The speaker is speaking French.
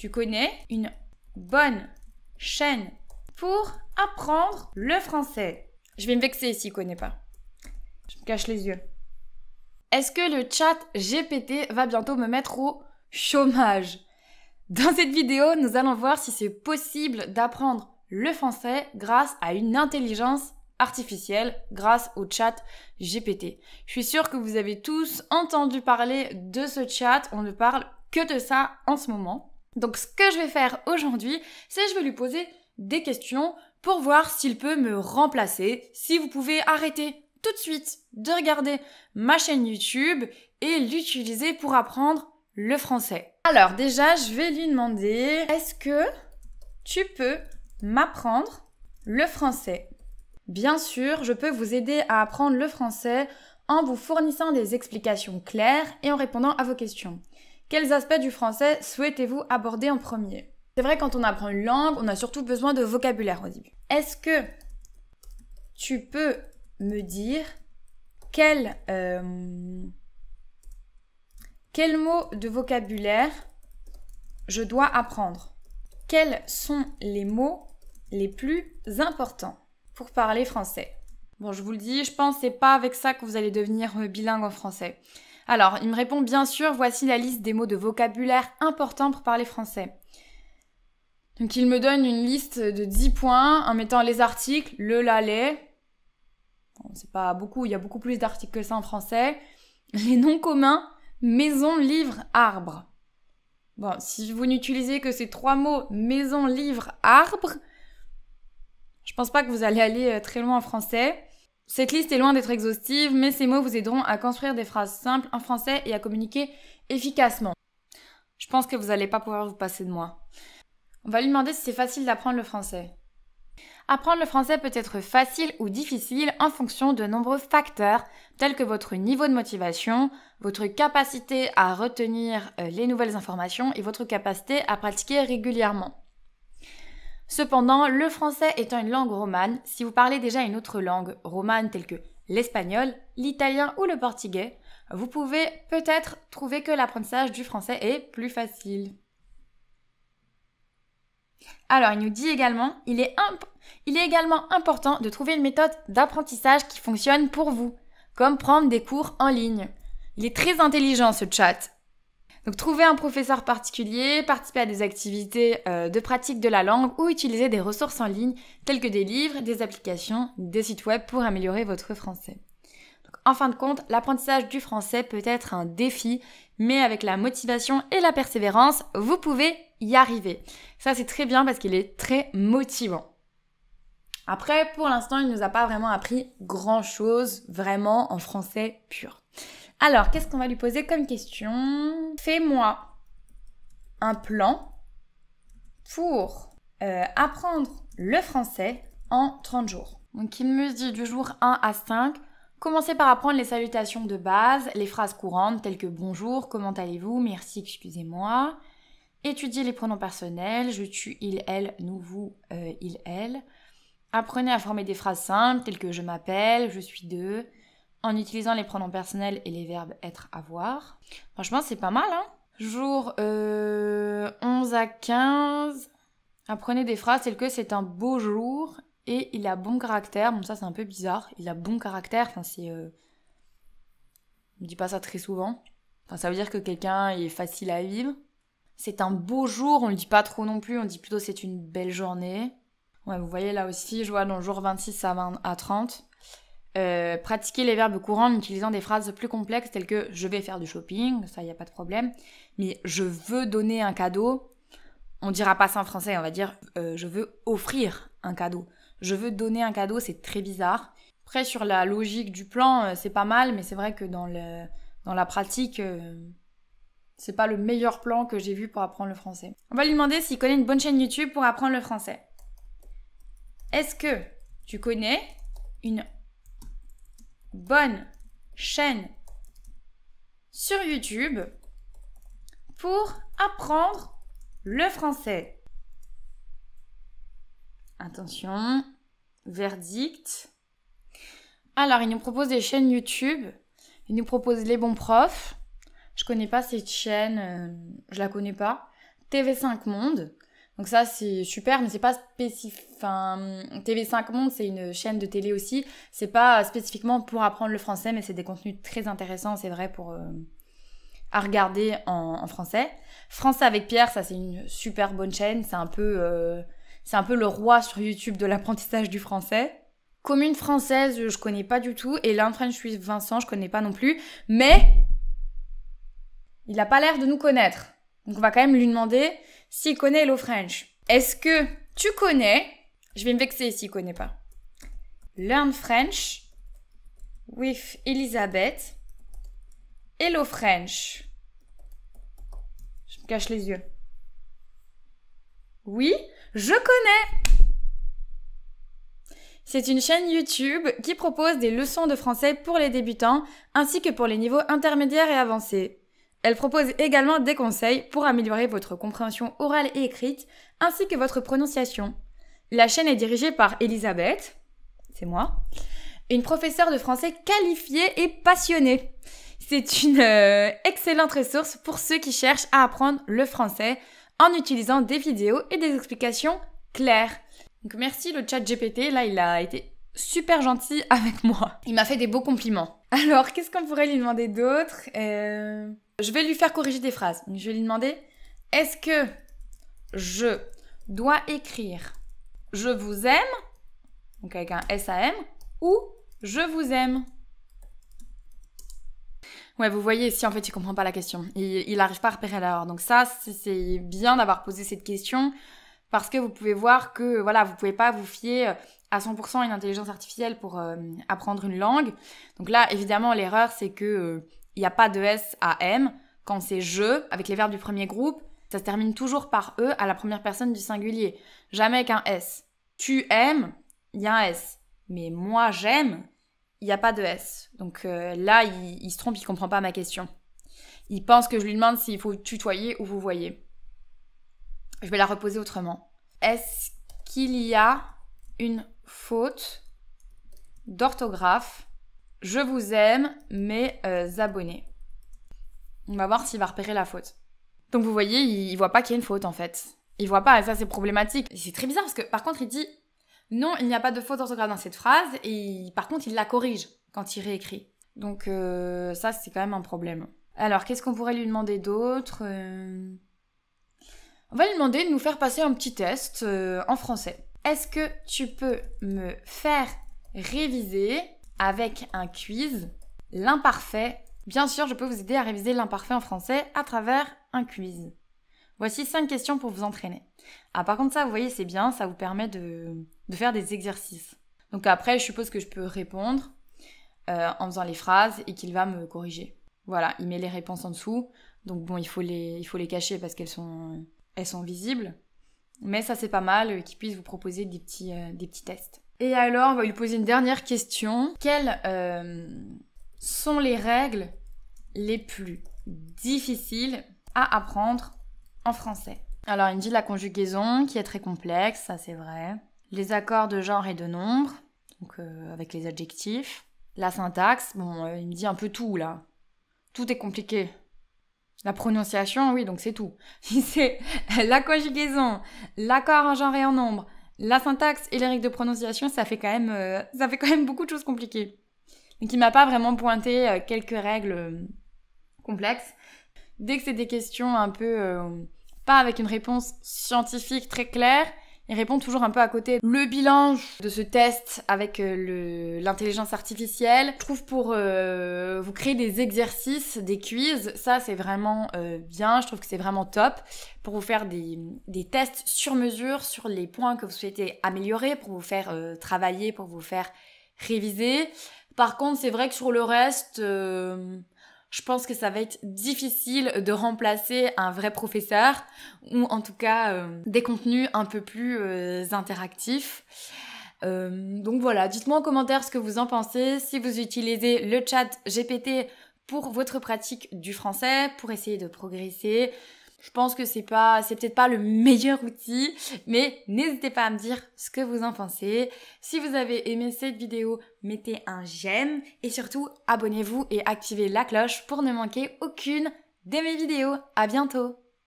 tu connais une bonne chaîne pour apprendre le français? Je vais me vexer s'il ne connaît pas. Je me cache les yeux. Est-ce que le chat GPT va bientôt me mettre au chômage? Dans cette vidéo, nous allons voir si c'est possible d'apprendre le français grâce à une intelligence artificielle, grâce au chat GPT. Je suis sûre que vous avez tous entendu parler de ce chat, on ne parle que de ça en ce moment. Donc ce que je vais faire aujourd'hui, c'est je vais lui poser des questions pour voir s'il peut me remplacer. Si vous pouvez arrêter tout de suite de regarder ma chaîne YouTube et l'utiliser pour apprendre le français. Alors déjà, je vais lui demander, est-ce que tu peux m'apprendre le français? Bien sûr, je peux vous aider à apprendre le français en vous fournissant des explications claires et en répondant à vos questions. Quels aspects du français souhaitez-vous aborder en premier? C'est vrai, quand on apprend une langue, on a surtout besoin de vocabulaire au début. Est-ce que tu peux me dire quel mot de vocabulaire je dois apprendre? Quels sont les mots les plus importants pour parler français? Bon, je vous le dis, je pense que c'est pas avec ça que vous allez devenir bilingue en français. Alors, il me répond bien sûr, voici la liste des mots de vocabulaire importants pour parler français. Donc, il me donne une liste de 10 points en mettant les articles, le, la, les. Bon, c'est pas beaucoup, il y a beaucoup plus d'articles que ça en français. Les noms communs, maison, livre, arbre. Bon, si vous n'utilisez que ces 3 mots, maison, livre, arbre, je pense pas que vous allez aller très loin en français. Cette liste est loin d'être exhaustive, mais ces mots vous aideront à construire des phrases simples en français et à communiquer efficacement. Je pense que vous n'allez pas pouvoir vous passer de moi. On va lui demander si c'est facile d'apprendre le français. Apprendre le français peut être facile ou difficile en fonction de nombreux facteurs tels que votre niveau de motivation, votre capacité à retenir les nouvelles informations et votre capacité à pratiquer régulièrement. Cependant, le français étant une langue romane, si vous parlez déjà une autre langue romane telle que l'espagnol, l'italien ou le portugais, vous pouvez peut-être trouver que l'apprentissage du français est plus facile. Alors, il nous dit également, il est également important de trouver une méthode d'apprentissage qui fonctionne pour vous, comme prendre des cours en ligne. Il est très intelligent ce chat. Donc, trouver un professeur particulier, participer à des activités de pratique de la langue ou utiliser des ressources en ligne telles que des livres, des applications, des sites web pour améliorer votre français. Donc, en fin de compte, l'apprentissage du français peut être un défi, mais avec la motivation et la persévérance, vous pouvez y arriver. Ça, c'est très bien parce qu'il est très motivant. Après, pour l'instant, il ne nous a pas vraiment appris grand-chose, vraiment en français pur. Alors, qu'est-ce qu'on va lui poser comme question? Fais-moi un plan pour apprendre le français en 30 jours. Donc, il me dit du jour 1 à 5, commencez par apprendre les salutations de base, les phrases courantes telles que bonjour, comment allez-vous, merci, excusez-moi. Étudiez les pronoms personnels, je, tu, il, elle, nous, vous, il, elle. Apprenez à former des phrases simples telles que je m'appelle, je suis de, en utilisant les pronoms personnels et les verbes être, avoir. Franchement, c'est pas mal, hein? Jour 11 à 15. Apprenez des phrases telles que c'est un beau jour et il a bon caractère. Bon, ça, c'est un peu bizarre. Il a bon caractère, enfin, c'est... On ne dit pas ça très souvent. Enfin, ça veut dire que quelqu'un est facile à vivre. C'est un beau jour, on ne le dit pas trop non plus, on dit plutôt c'est une belle journée. Ouais, vous voyez là aussi, je vois dans le jour 26 à 30. Pratiquer les verbes courants en utilisant des phrases plus complexes telles que « je vais faire du shopping », ça, il n'y a pas de problème. Mais « je veux donner un cadeau », on ne dira pas ça en français, on va dire « je veux offrir un cadeau ». « Je veux donner un cadeau », c'est très bizarre. Après, sur la logique du plan, c'est pas mal, mais c'est vrai que dans la pratique... c'est pas le meilleur plan que j'ai vu pour apprendre le français. On va lui demander s'il connaît une bonne chaîne YouTube pour apprendre le français. Est-ce que tu connais une bonne chaîne sur YouTube pour apprendre le français? Attention, verdict. Alors, il nous propose des chaînes YouTube. Il nous propose Les Bons Profs. Je connais pas cette chaîne, je la connais pas. TV5 Monde. Donc ça, c'est super, mais c'est pas spécifique. Enfin, TV5 Monde, c'est une chaîne de télé aussi. C'est pas spécifiquement pour apprendre le français, mais c'est des contenus très intéressants, c'est vrai, pour à regarder en français. Français avec Pierre, ça c'est une super bonne chaîne. C'est un peu le roi sur YouTube de l'apprentissage du français. Commune française, je connais pas du tout. Et Learn French with Vincent, je connais pas non plus. Mais il a pas l'air de nous connaître. Donc on va quand même lui demander s'il connaît Hello French. Est-ce que tu connais, je vais me vexer s'il connaît pas, Learn French with Elisabeth, Hello French. Je me cache les yeux. Oui, je connais. C'est une chaîne YouTube qui propose des leçons de français pour les débutants ainsi que pour les niveaux intermédiaires et avancés. Elle propose également des conseils pour améliorer votre compréhension orale et écrite, ainsi que votre prononciation. La chaîne est dirigée par Elisabeth, c'est moi, une professeure de français qualifiée et passionnée. C'est une excellente ressource pour ceux qui cherchent à apprendre le français en utilisant des vidéos et des explications claires. Donc merci le chat GPT, là il a été super gentil avec moi. Il m'a fait des beaux compliments. Alors, qu'est-ce qu'on pourrait lui demander d'autre Je vais lui faire corriger des phrases. Je vais lui demander, est-ce que je dois écrire « Je vous aime » donc avec un S-A-M, ou « Je vous aime ». Ouais, vous voyez ici, en fait, il comprend pas la question. Il n'arrive pas à repérer l'erreur. Donc ça, c'est bien d'avoir posé cette question parce que vous pouvez voir que, voilà, vous pouvez pas vous fier à 100% à une intelligence artificielle pour apprendre une langue. Donc là, évidemment, l'erreur, c'est que il n'y a pas de S à M. Quand c'est « je », avec les verbes du premier groupe, ça se termine toujours par « e » à la première personne du singulier. Jamais avec un S. Tu aimes, il y a un S. Mais moi, j'aime, il n'y a pas de S. Donc là, il se trompe, il comprend pas ma question. Il pense que je lui demande s'il faut tutoyer ou vous voyez. Je vais la reposer autrement. Est-ce qu'il y a une faute d'orthographe? Je vous aime, mes abonnés. On va voir s'il va repérer la faute. Donc vous voyez, il voit pas qu'il y a une faute en fait. Il voit pas, et ça c'est problématique. Et c'est très bizarre parce que par contre il dit non, il n'y a pas de faute d'orthographe dans cette phrase, et par contre il la corrige quand il réécrit. Donc ça c'est quand même un problème. Alors qu'est-ce qu'on pourrait lui demander d'autre On va lui demander de nous faire passer un petit test en français. Est-ce que tu peux me faire réviser avec un quiz l'imparfait? Bien sûr, je peux vous aider à réviser l'imparfait en français à travers un quiz. Voici 5 questions pour vous entraîner. Ah, par contre ça, vous voyez, c'est bien, ça vous permet de faire des exercices. Donc après, je suppose que je peux répondre en faisant les phrases et qu'il va me corriger. Voilà, il met les réponses en dessous. Donc bon, il faut les cacher parce qu'elles sont visibles. Mais ça, c'est pas mal qu'il puisse vous proposer des petits tests. Et alors, on va lui poser une dernière question. Quelles sont les règles les plus difficiles à apprendre en français? Alors, il me dit la conjugaison, qui est très complexe, ça c'est vrai. Les accords de genre et de nombre, donc avec les adjectifs. La syntaxe, bon, il me dit un peu tout, là. Tout est compliqué. La prononciation, oui, donc c'est tout. Si c'est la conjugaison, l'accord en genre et en nombre, la syntaxe et les règles de prononciation, ça fait quand même beaucoup de choses compliquées. Donc il m'a pas vraiment pointé quelques règles complexes. Dès que c'est des questions un peu pas avec une réponse scientifique très claire, il répond toujours un peu à côté. Le bilan de ce test avec l'intelligence artificielle, je trouve pour vous créer des exercices, des quiz, ça c'est vraiment bien, je trouve que c'est vraiment top pour vous faire des tests sur mesure sur les points que vous souhaitez améliorer, pour vous faire travailler, pour vous faire réviser. Par contre, c'est vrai que sur le reste, je pense que ça va être difficile de remplacer un vrai professeur ou en tout cas des contenus un peu plus interactifs. Donc voilà, dites-moi en commentaire ce que vous en pensez, si vous utilisez le chat GPT pour votre pratique du français, pour essayer de progresser. Je pense que c'est peut-être pas le meilleur outil, mais n'hésitez pas à me dire ce que vous en pensez. Si vous avez aimé cette vidéo, mettez un j'aime et surtout abonnez-vous et activez la cloche pour ne manquer aucune de mes vidéos. À bientôt!